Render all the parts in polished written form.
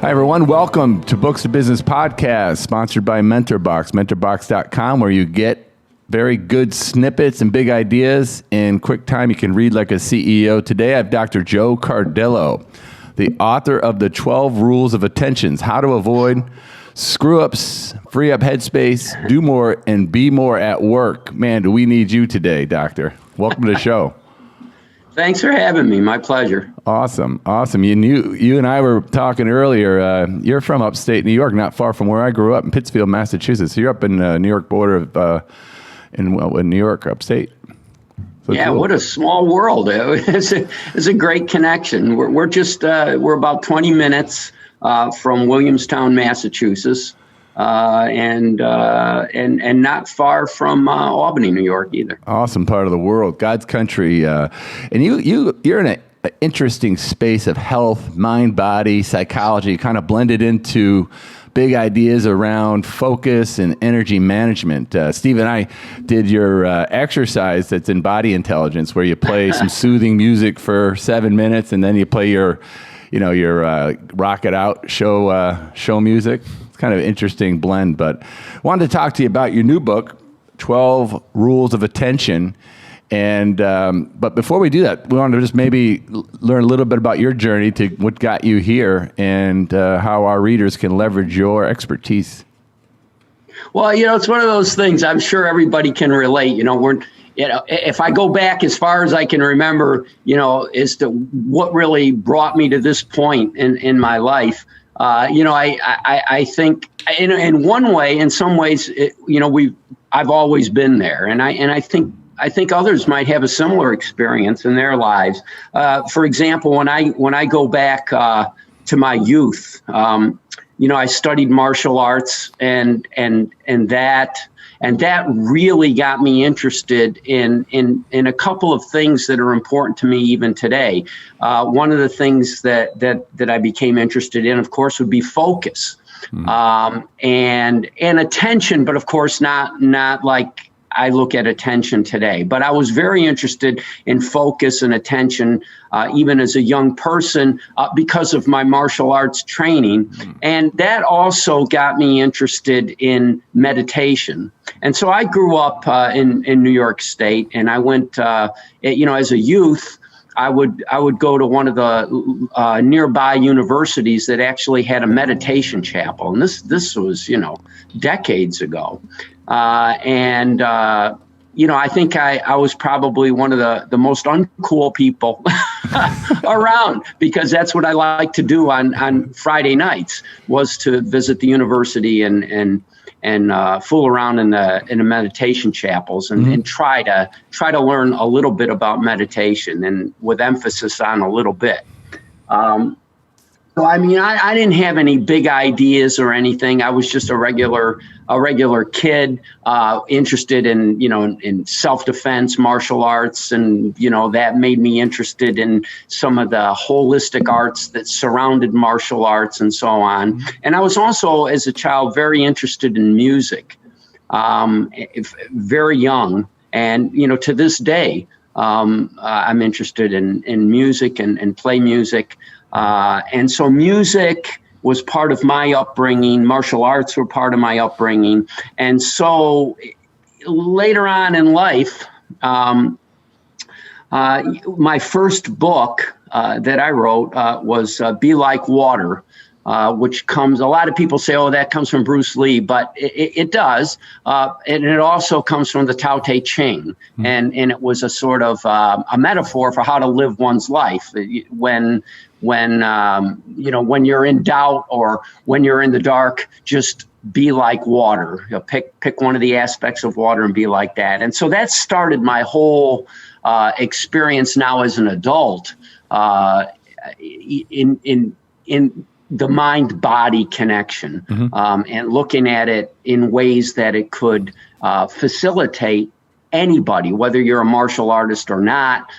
Hi, everyone. Welcome to Books to Business Podcast, sponsored by MentorBox, mentorbox.com, where you get very good snippets and big ideas in quick time. You can read like a CEO. Today, I have Dr. Joe Cardillo, the author of The 12 Rules of Attentions, How to Avoid Screw-Ups, Free Up Headspace, Do More, and Be More at Work. Man, do we need you today, Doctor. Welcome to the show. Thanks for having me. My pleasure. Awesome. You and I were talking earlier. You're from upstate New York, not far from where I grew up in Pittsfield, Massachusetts. So you're up in New York border of in New York, upstate. So yeah, cool. What a small world. It's a great connection. We're about 20 minutes from Williamstown, Massachusetts, and not far from Albany, New York either. Awesome part of the world, God's country. And you're in an interesting space of health, mind, body, psychology, kind of blended into big ideas around focus and energy management. Steve and I did your exercise that's in body intelligence, where you play some soothing music for 7 minutes, and then you play your rock it out show music. It's kind of an interesting blend. But I wanted to talk to you about your new book, 12 Rules of Attention. And but before we do that, we wanted to just maybe learn a little bit about your journey to what got you here, and how our readers can leverage your expertise. Well, it's one of those things. I'm sure everybody can relate. If I go back as far as I can remember, as to what really brought me to this point in my life, I think in one way, in some ways, I've always been there, and I think others might have a similar experience in their lives. For example, when I go back to my youth, I studied martial arts, and that really got me interested in a couple of things that are important to me even today. One of the things that I became interested in, of course, would be focus, and attention, but of course not like I look at attention today. But I was very interested in focus and attention, even as a young person, because of my martial arts training. And that also got me interested in meditation. And so I grew up in New York State, and I went, as a youth, I would go to one of the nearby universities that actually had a meditation chapel. And this was, decades ago. I think I was probably one of the most uncool people around, because that's what I like to do on Friday nights, was to visit the university and fool around in the meditation chapels and try to learn a little bit about meditation, and with emphasis on a little bit. So I didn't have any big ideas or anything. I was just a regular kid, interested in self-defense, martial arts, and that made me interested in some of the holistic arts that surrounded martial arts and so on. And I was also, as a child, very interested in music, very young, and to this day, I'm interested in music and play music. And so music was part of my upbringing. Martial arts were part of my upbringing. And so later on in life, my first book that I wrote was Be Like Water, which comes, a lot of people say, oh, that comes from Bruce Lee, but it does. And it also comes from the Tao Te Ching. And it was a sort of a metaphor for how to live one's life when you're in doubt or when you're in the dark. Just be like water. Pick one of the aspects of water and be like that. And so that started my whole experience now as an adult in the mind-body connection, and looking at it in ways that it could facilitate anybody, whether you're a martial artist or not,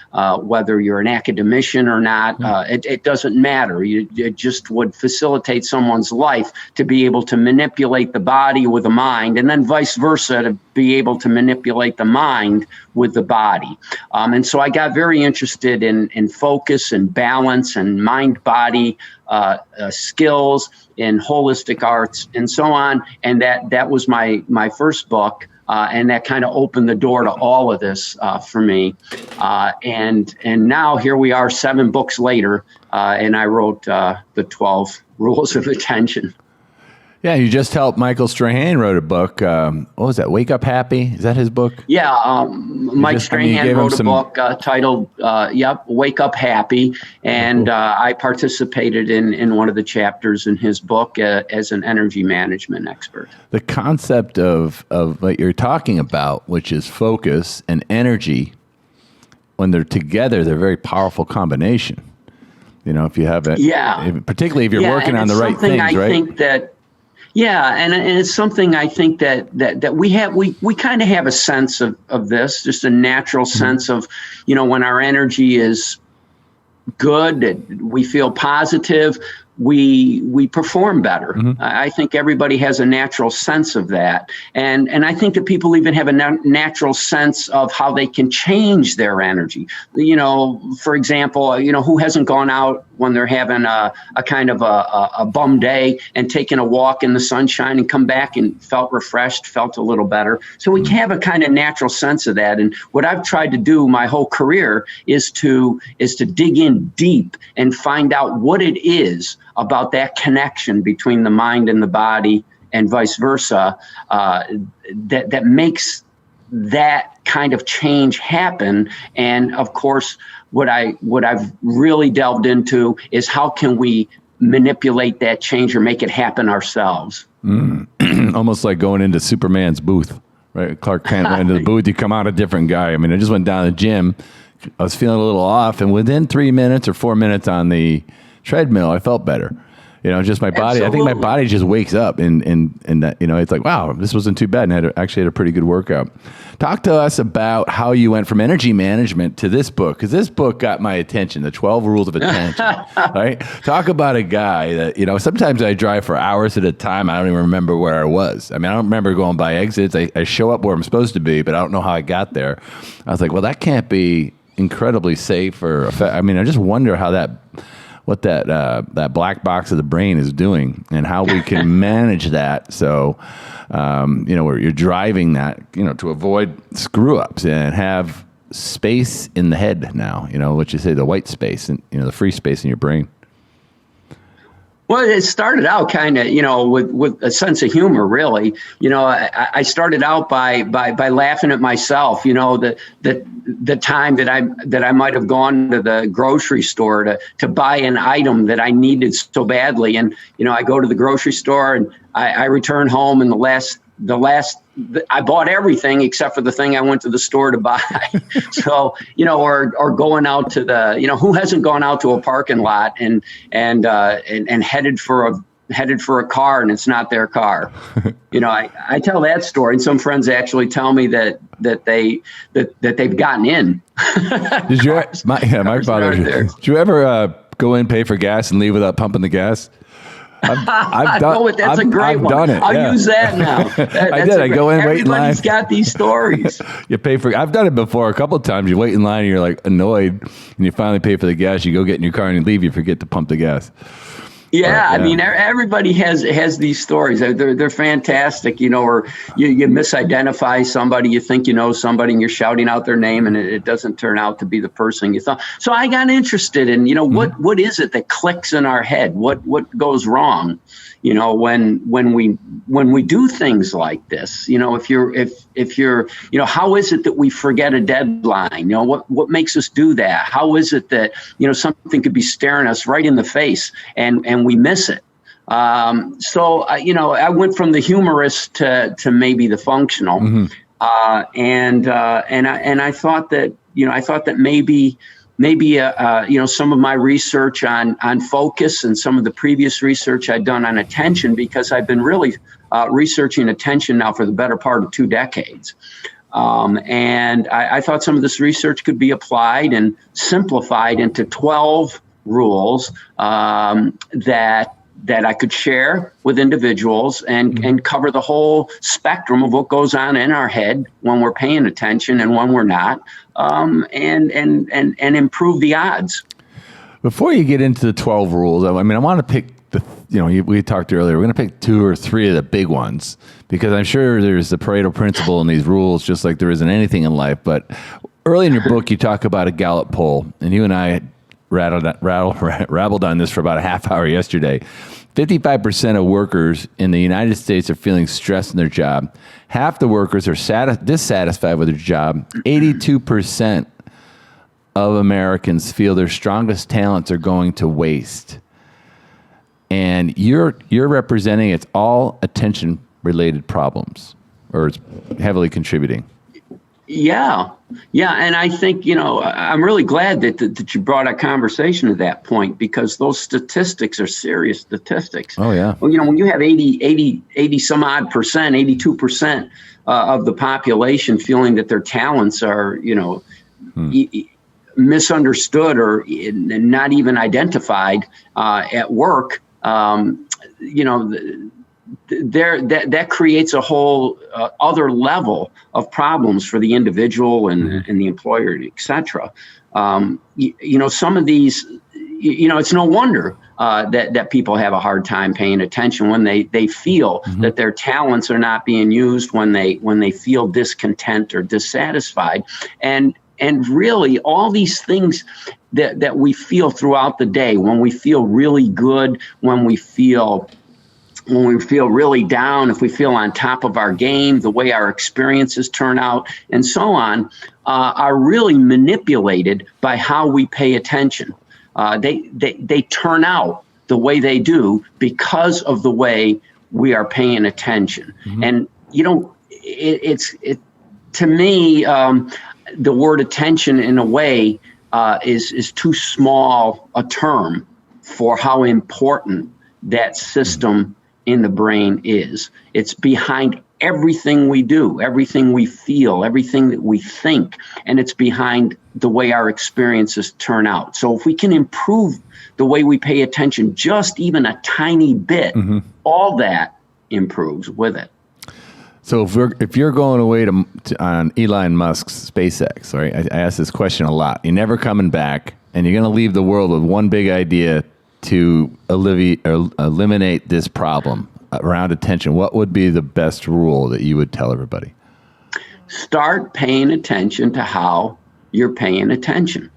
whether you're an academician or not, it doesn't matter. It just would facilitate someone's life to be able to manipulate the body with the mind, and then vice versa, to be able to manipulate the mind with the body. And so I got very interested in focus and balance and mind-body skills in holistic arts and so on. And that was my first book. And that kind of opened the door to all of this for me. And now here we are 7 books later, and I wrote the 12 Rules of Attention. Yeah, you just helped Michael Strahan wrote a book. What was that? Wake Up Happy? Is that his book? Yeah, Mike Strahan wrote a book titled, Wake Up Happy. And I participated in one of the chapters in his book as an energy management expert. The concept of what you're talking about, which is focus and energy, when they're together, they're a very powerful combination. You know, if you have it, particularly if you're working on the right things, right? I think that, and it's something I think that we kind of have a sense of this, just a natural sense of, you know, when our energy is good, we feel positive, we perform better. I think everybody has a natural sense of that. And I think that people even have a natural sense of how they can change their energy. You know, for example, you know, who hasn't gone out when they're having a kind of a bum day and taken a walk in the sunshine and come back and felt refreshed, felt a little better. So we have a kind of natural sense of that. And what I've tried to do my whole career is to dig in deep and find out what it is about that connection between the mind and the body and vice versa, that makes that kind of change happen. And of course, what I've really delved into is how can we manipulate that change or make it happen ourselves. Almost like going into Superman's booth, right? Clark Kent went into the booth, you come out a different guy. I mean, I just went down to the gym. I was feeling a little off, and within 3 minutes or 4 minutes on the treadmill, I felt better. You know, just my body. Absolutely. I think my body just wakes up, and that, you know, it's like, wow, this wasn't too bad, and actually had a pretty good workout. Talk to us about how you went from energy management to this book, because this book got my attention, the 12 Rules of Attention, right? Talk about a guy that, you know, sometimes I drive for hours at a time. I don't even remember where I was. I mean, I don't remember going by exits. I show up where I'm supposed to be, but I don't know how I got there. I was like, well, that can't be incredibly safe or effective. I mean, I just wonder how what that black box of the brain is doing and how we can manage that. So, you know, where you're driving that, you know, to avoid screw ups and have space in the head now, you know, what you say, the white space and, you know, the free space in your brain. Well, it started out kind of, you know, with a sense of humor, really. You know, I started out by laughing at myself. You know, the time that I might have gone to the grocery store to buy an item that I needed so badly, and you know, I go to the grocery store and I return home, and I bought everything except for the thing I went to the store to buy. So, you know, or going out to the, you know, who hasn't gone out to a parking lot and headed for a car and it's not their car. You know, I tell that story, and some friends actually tell me that they've gotten in. Did you? My father. Did you ever go in, pay for gas, and leave without pumping the gas? I've done it. That's a great one. Done it. I'll use that now. I did. I go in, wait in line. Everybody's got these stories. You pay for. I've done it before a couple of times. You wait in line and you're like annoyed, and you finally pay for the gas. You go get in your car and you leave. You forget to pump the gas. Yeah, I mean, everybody has these stories. They're fantastic, you know, or you misidentify somebody, you think you know somebody, and you're shouting out their name, and it doesn't turn out to be the person you thought. So I got interested in, you know, what is it that clicks in our head? What goes wrong, you know, when we do things like this? You know, if you're, you know, how is it that we forget a deadline? You know, what makes us do that? How is it that, you know, something could be staring us right in the face and we miss it? So, you know, I went from the humorous to maybe the functional. And I thought that, you know, maybe, you know, some of my research on focus and some of the previous research I'd done on attention, because I've been really researching attention now for the better part of 2 decades. And I thought some of this research could be applied and simplified into 12 rules that I could share with individuals and cover the whole spectrum of what goes on in our head when we're paying attention and when we're not, and improve the odds. Before you get into the 12 rules, I want to pick we talked earlier, we're going to pick 2 or 3 of the big ones, because I'm sure there's the Pareto principle in these rules, just like there isn't anything in life. But early in your book, you talk about a Gallup poll, and you and I rabbled on this for about a half hour yesterday. 55% of workers in the United States are feeling stressed in their job. Half the workers are dissatisfied with their job. 82% of Americans feel their strongest talents are going to waste. And you're representing it's all attention-related problems, or it's heavily contributing. Yeah. And I think, I'm really glad that you brought a conversation to that point, because those statistics are serious statistics. Oh, yeah. Well, when you have 80 some odd percent, 82% of the population feeling that their talents are, misunderstood or not even identified at work, that creates a whole other level of problems for the individual and the employer, et cetera. Some of these, it's no wonder that people have a hard time paying attention when they feel that their talents are not being used, when they feel discontent or dissatisfied. And really, all these things that we feel throughout the day, when we feel really good, when we feel really down, if we feel on top of our game, the way our experiences turn out, and so on, are really manipulated by how we pay attention. They turn out the way they do because of the way we are paying attention. And to me, the word attention, in a way, is too small a term for how important that system in the brain is. It's behind everything we do, everything we feel, everything that we think, and it's behind the way our experiences turn out. So if we can improve the way we pay attention just even a tiny bit, all that improves with it. So if you're going away on Elon Musk's SpaceX, right? I ask this question a lot. You're never coming back, and you're going to leave the world with one big idea to eliminate this problem around attention. What would be the best rule that you would tell everybody? Start paying attention to how you're paying attention.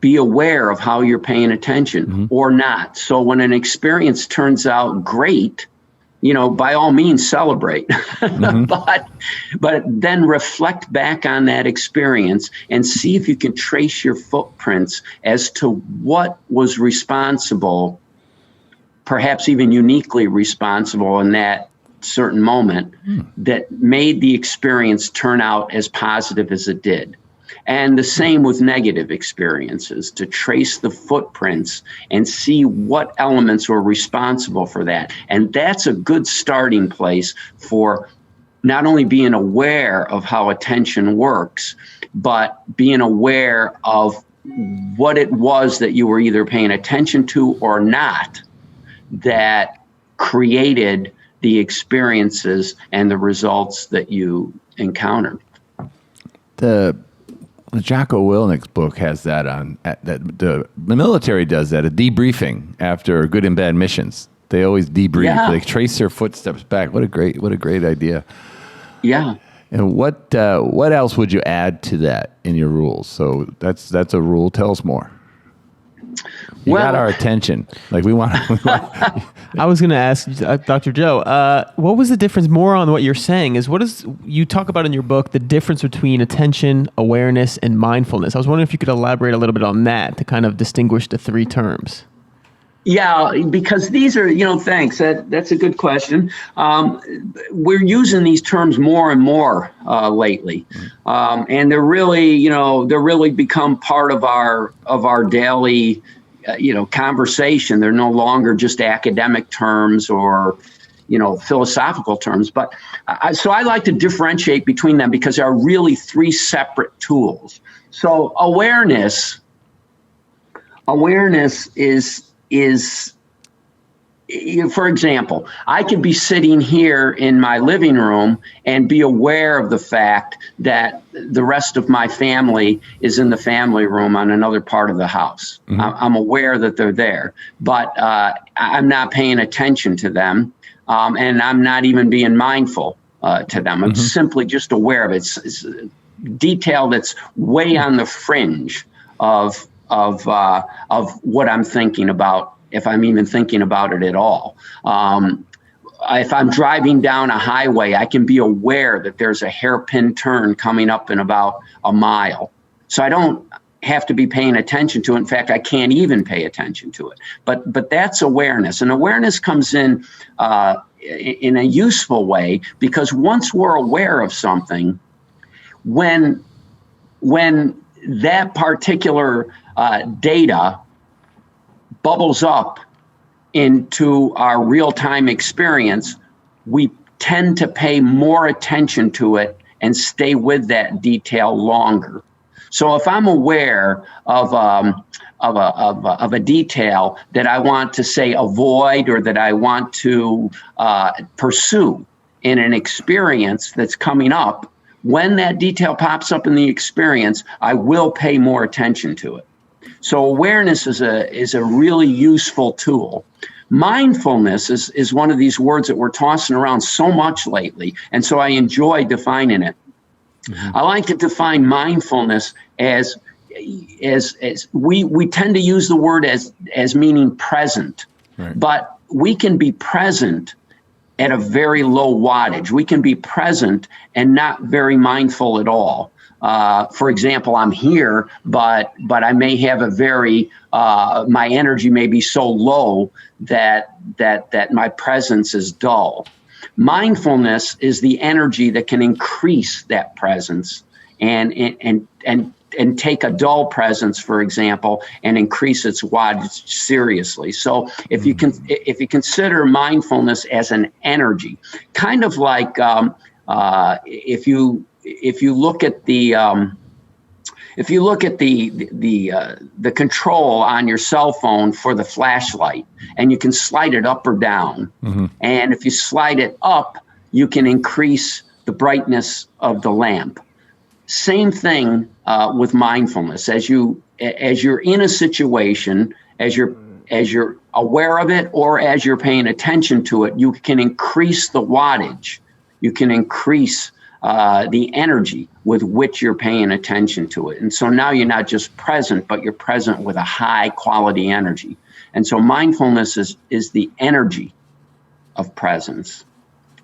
Be aware of how you're paying attention or not. So when an experience turns out great, by all means celebrate, but then reflect back on that experience and see if you can trace your footprints as to what was responsible, perhaps even uniquely responsible in that certain moment that made the experience turn out as positive as it did. And the same with negative experiences, to trace the footprints and see what elements were responsible for that. And that's a good starting place for not only being aware of how attention works, but being aware of what it was that you were either paying attention to or not that created the experiences and the results that you encountered. The Jocko Willnick's book has that on. The military does that, a debriefing after good and bad missions. They always debrief. Yeah. They trace their footsteps back. What a great idea. Yeah. And what else would you add to that in your rules? So that's a rule. Tell us more. You got our attention. Like we want. I was going to ask Dr. Joe, what was the difference more on what you're saying is you talk about in your book, the difference between attention, awareness, and mindfulness. I was wondering if you could elaborate a little bit on that to kind of distinguish the 3 terms. Yeah, because these are, thanks. That's a good question. We're using these terms more and more lately, and they're really become part of our daily, conversation. They're no longer just academic terms or, philosophical terms. But so I like to differentiate between them because there are really three separate tools. So awareness is, for example, I could be sitting here in my living room and be aware of the fact that the rest of my family is in the family room on another part of the house. Mm-hmm. I'm aware that they're there, but I'm not paying attention to them, and I'm not even being mindful to them. I'm simply just aware of it. It's a detail that's way on the fringe of what I'm thinking about, if I'm even thinking about it at all. If I'm driving down a highway, I can be aware that there's a hairpin turn coming up in about a mile. So I don't have to be paying attention to it. In fact, I can't even pay attention to it. But that's awareness. And awareness comes in a useful way, because once we're aware of something, when that particular data bubbles up into our real-time experience, we tend to pay more attention to it and stay with that detail longer. So if I'm aware of a detail that I want to, say, avoid, or that I want to pursue in an experience that's coming up, when that detail pops up in the experience, I will pay more attention to it. So awareness is a really useful tool. Mindfulness is one of these words that we're tossing around so much lately, and so I enjoy defining it. Mm-hmm. I like to define mindfulness as we tend to use the word as meaning present, right. But we can be present at a very low wattage. We can be present and not very mindful at all. For example, I'm here, but I may have my energy may be so low that my presence is dull. Mindfulness is the energy that can increase that presence and take a dull presence, for example, and increase its wattage seriously. So if you consider mindfulness as an energy, kind of like if you look at the control on your cell phone for the flashlight, and you can slide it up or down, mm-hmm. and if you slide it up, you can increase the brightness of the lamp. Same thing with mindfulness. As you're in a situation, as you're aware of it, or as you're paying attention to it, you can increase the wattage. You can increase the energy with which you're paying attention to it. And so now you're not just present, but you're present with a high quality energy. And so mindfulness is the energy of presence,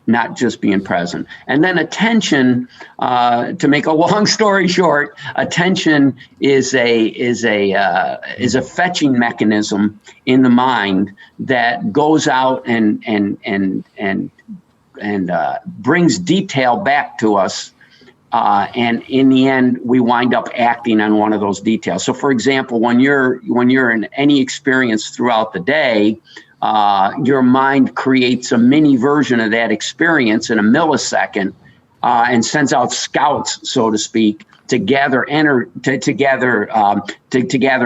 not just being present. And then attention, to make a long story short, attention is a fetching mechanism in the mind that goes out and brings detail back to us. And in the end, we wind up acting on one of those details. So, for example, when you're in any experience throughout the day, your mind creates a mini version of that experience in a millisecond, and sends out scouts, so to speak, to gather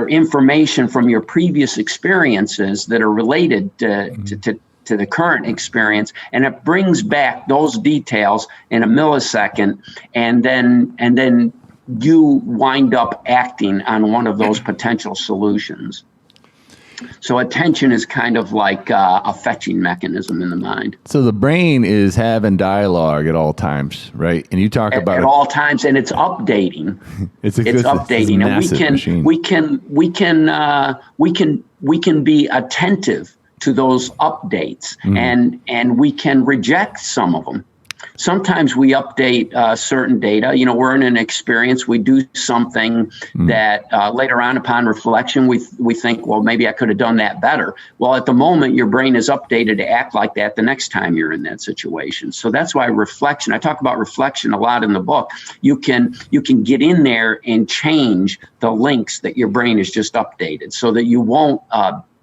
information from your previous experiences that are related to the current experience, and it brings back those details in a millisecond, and then you wind up acting on one of those potential solutions. So attention is kind of like a fetching mechanism in the mind. So the brain is having dialogue at all times, right? And you talk about at all times, and it's updating. It's updating, and we can be attentive to those updates, and we can reject some of them. Sometimes we update certain data. We're in an experience, we do something that later on, upon reflection, we think, well, maybe I could have done that better. Well, at the moment, your brain is updated to act like that the next time you're in that situation. So that's why reflection, I talk about reflection a lot in the book. You can get in there and change the links that your brain has just updated, so that you won't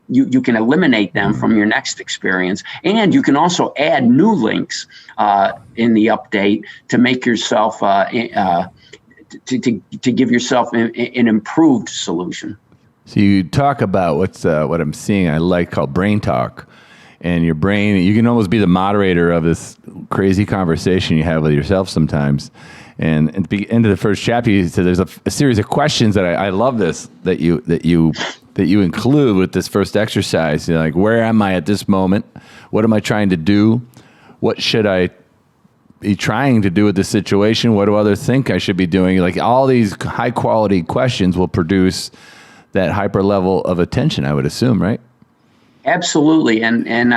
you can eliminate them from your next experience, and you can also add new links in the update to make yourself to give yourself an improved solution. So you talk about what I'm seeing I like called brain talk, and your brain, you can almost be the moderator of this crazy conversation you have with yourself sometimes. And at the end of the first chapter, you said there's a series of questions that I love this that you include with this first exercise. You're like, where am I at this moment? What am I trying to do? What should I be trying to do with this situation? What do others think I should be doing? Like, all these high quality questions will produce that hyper level of attention, I would assume, right? Absolutely, and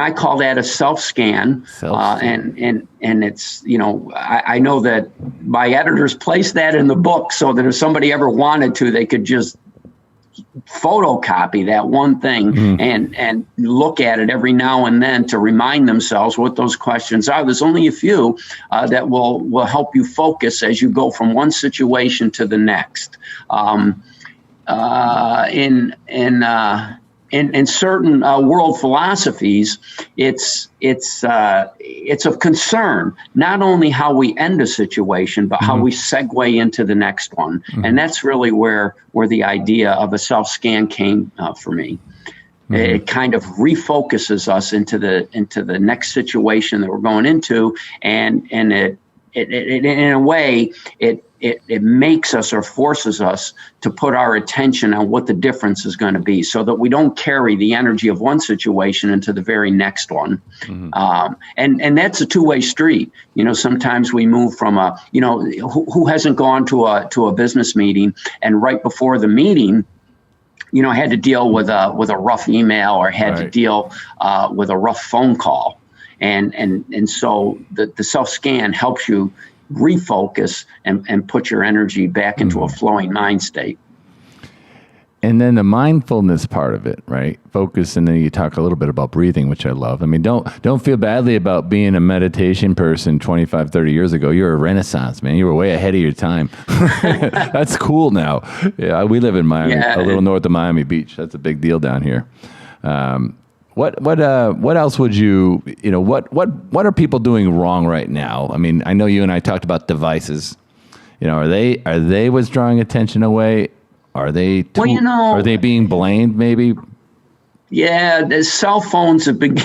I call that a self-scan. And it's, I know that my editors placed that in the book so that if somebody ever wanted to, they could just photocopy that one thing and look at it every now and then to remind themselves what those questions are. There's only a few that will help you focus as you go from one situation to the next. In certain world philosophies, it's of concern not only how we end a situation, but how we segue into the next one, and that's really where the idea of a self-scan came for me. It kind of refocuses us into the next situation that we're going into, and it in a way it makes us or forces us to put our attention on what the difference is going to be, so that we don't carry the energy of one situation into the very next one. And that's a two-way street. Sometimes we move from who hasn't gone to a business meeting and right before the meeting, had to deal with a rough email or had to deal with a rough phone call. And so the self-scan helps you refocus and put your energy back into a flowing mind state. And then the mindfulness part of it, right? Focus, and then you talk a little bit about breathing, which I love. I mean, don't feel badly about being a meditation person 25, 30 years ago. You're a renaissance, man. You were way ahead of your time. That's cool now. Yeah, we live in Miami, a little north of Miami Beach. That's a big deal down here. What else would you what are people doing wrong right now? I mean, I know you and I talked about devices. Are they withdrawing attention away? Are they are they being blamed maybe? Yeah, the cell phones have been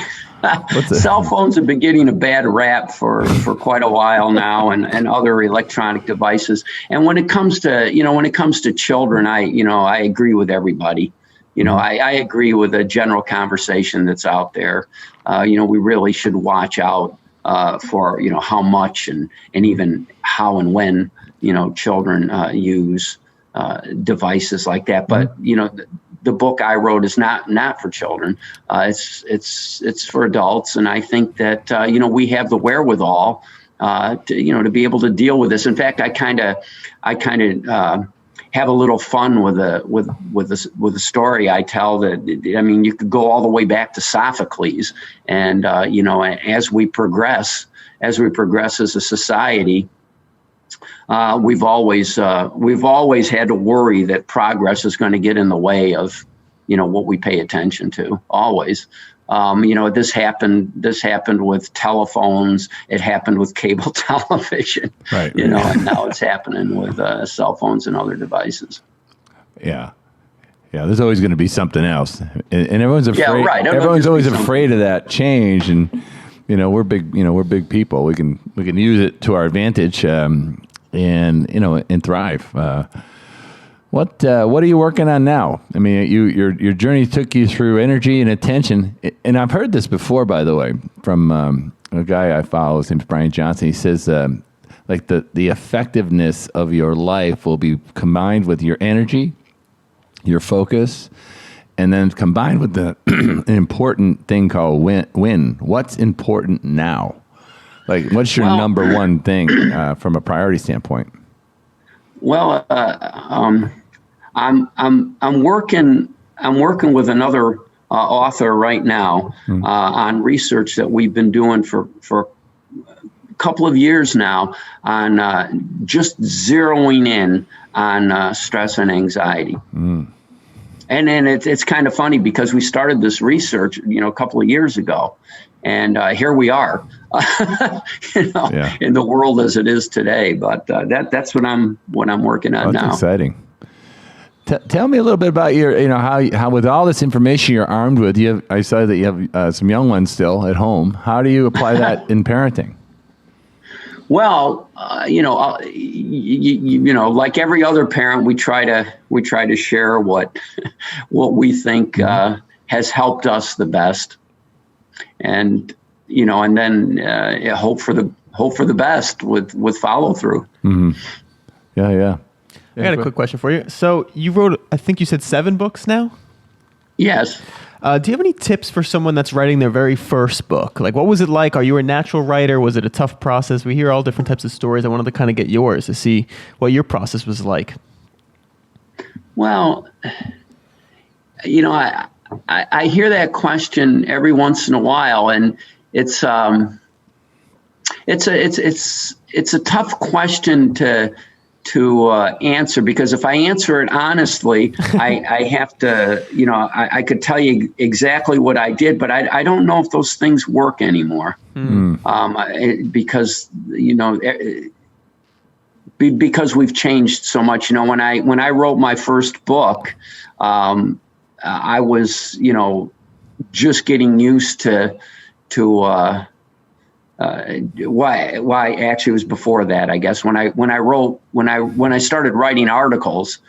cell phones have been getting a bad rap for quite a while now, and other electronic devices. And when it comes to children, I agree with everybody. I agree with the general conversation that's out there. We really should watch out for, how much and even how and when, children use devices like that. But, the book I wrote is not for children. It's for adults. And I think that, we have the wherewithal to be able to deal with this. In fact, I kind of have a little fun with the story I tell. That you could go all the way back to Sophocles, and as we progress as a society, we've always had to worry that progress is going to get in the way of what we pay attention to. Always. This happened with telephones. It happened with cable television, right. And now it's happening with cell phones and other devices. Yeah. There's always going to be something else, and everyone's afraid. Yeah, right. Everyone's always afraid of that change, and we're big people. We can use it to our advantage, and thrive. What are you working on now? I mean, your journey took you through energy and attention, and I've heard this before, by the way, from a guy I follow. His name's Brian Johnson. He says, like the effectiveness of your life will be combined with your energy, your focus, and then combined with the an important thing called win. What's important now? Like, what's your number one thing from a priority standpoint? Well, I'm working with another author right now on research that we've been doing for a couple of years now on just zeroing in on stress and anxiety. And then it's kind of funny because we started this research, a couple of years ago, and here we are, in the world as it is today. But that's what I'm working on now. That's exciting. Tell me a little bit about your, how with all this information you're armed with. I saw that you have some young ones still at home. How do you apply that in parenting? Well, like every other parent, we try to share what we think has helped us the best, and and then hope for the best with follow through. Mm-hmm. Yeah. I got a quick question for you. So you wrote, I think you said 7 books now? Yes. Do you have any tips for someone that's writing their very first book? Like, what was it like? Are you a natural writer? Was it a tough process? We hear all different types of stories. I wanted to kind of get yours to see what your process was like. Well, I hear that question every once in a while, and it's a tough question to answer, because if I answer it honestly, I have to, I could tell you exactly what I did, but I don't know if those things work anymore. Because, because we've changed so much. When I wrote my first book, I was, just getting used to why actually it was before that, I guess. When I started writing articles,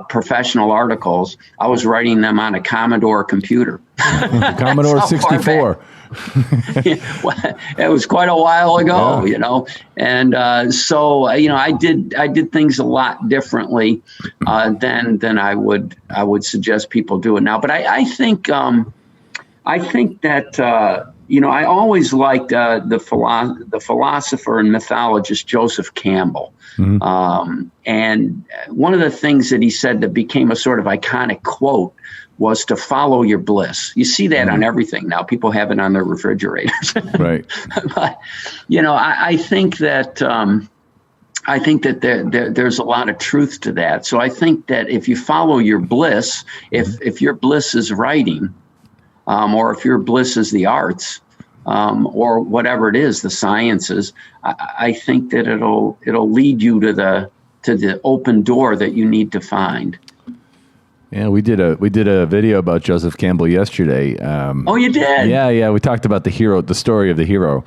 professional articles, I was writing them on a Commodore computer. Commodore 64. It was quite a while ago, and so I did things a lot differently than I would suggest people do it now. But I think that I always liked the philosopher and mythologist Joseph Campbell. Mm-hmm. And one of the things that he said that became a sort of iconic quote was to follow your bliss. You see that on everything now. People have it on their refrigerators. Right. But, I think that there's a lot of truth to that. So I think that if you follow your bliss, if your bliss is writing, or if your bliss is the arts, or whatever it is, the sciences, I think that it'll lead you to the open door that you need to find. Yeah, we did a video about Joseph Campbell yesterday. Oh, you did? Yeah. We talked about the story of the hero,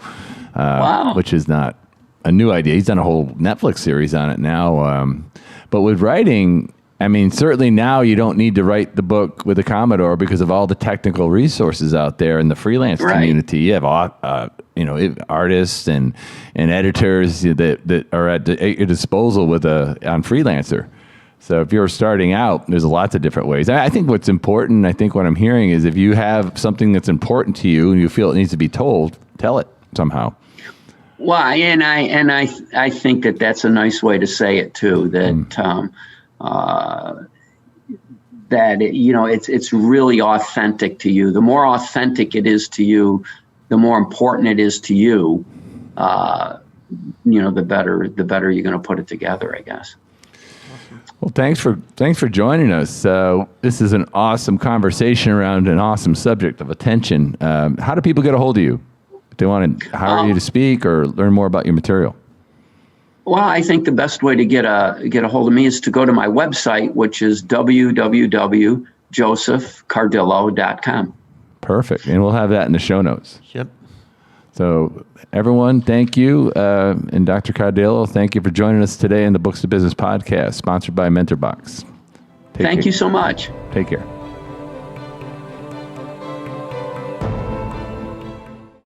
wow. Which is not a new idea. He's done a whole Netflix series on it now. But with writing, I mean, certainly now you don't need to write the book with a Commodore because of all the technical resources out there in the freelance community. You have artists and editors that are at your disposal on Freelancer. So if you're starting out, there's lots of different ways. I think what's important, what I'm hearing is if you have something that's important to you and you feel it needs to be told, tell it somehow. Well, and I think that that's a nice way to say it too. That it's really authentic to you. The more authentic it is to you, the more important it is to you. The better you're going to put it together, I guess. Well, thanks for joining us. This is an awesome conversation around an awesome subject of attention. How do people get a hold of you if they want to hire you to speak or learn more about your material? Well, I think the best way to get a hold of me is to go to my website, which is www.josephcardillo.com. Perfect. And we'll have that in the show notes. Yep. So everyone, thank you. And Dr. Cardillo, thank you for joining us today in the Books to Business podcast, sponsored by MentorBox. Thank you so much. Take care.